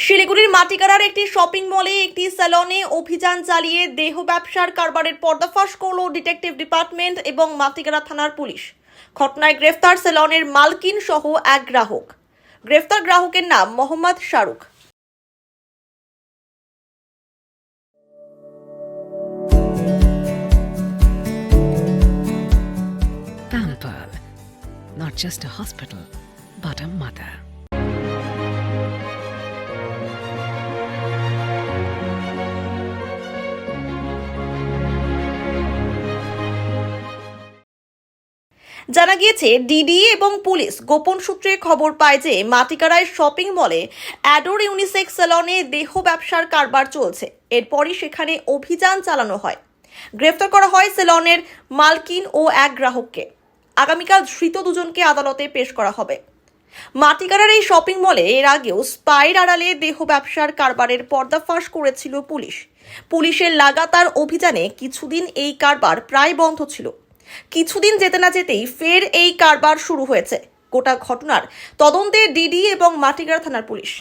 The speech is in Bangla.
শিলিগুড়ির মাটিগাড়ার একটি শপিং মলে একটি স্যালনে অভিযান চালিয়ে দেহ ব্যবসার কারবারের পর্দাফাশ করল ডিটেকটিভ ডিপার্টমেন্ট এবং মাটিগাড়া থানার পুলিশ। ঘটনায় গ্রেফতার স্যালনের মালকিন সহ এক গ্রাহক। গ্রেফতার গ্রাহকের নাম Mohammad Shahrukh. Pampered, not just a hospital, but a mother. জানা গিয়েছে, ডিডি এবং পুলিশ গোপন সূত্রে খবর পায় যে মাটিগাড়ায় শপিং মলে অ্যাডোর ইউনিসেক্স স্যালনে দেহ ব্যবসার কারবার চলছে। এরপরই সেখানে অভিযান চালানো হয়। গ্রেফতার করা হয় স্যালনের মালকিন ও এক গ্রাহককে। আগামীকাল ধৃত দুজনকে আদালতে পেশ করা হবে। মাটিগাড়ার এই শপিং মলে এর আগেও স্পাইর আড়ালে দেহ ব্যবসার কারবারের পর্দাফাশ করেছিল পুলিশ। পুলিশের লাগাতার অভিযানে কিছুদিন এই কারবার প্রায় বন্ধ ছিল। কিছুদিন যেতে না যেতেই ফের এই কারবার শুরু হয়েছে। গোটা ঘটনার তদন্তে ডিডি এবং মাটিগাড়া থানার পুলিশ।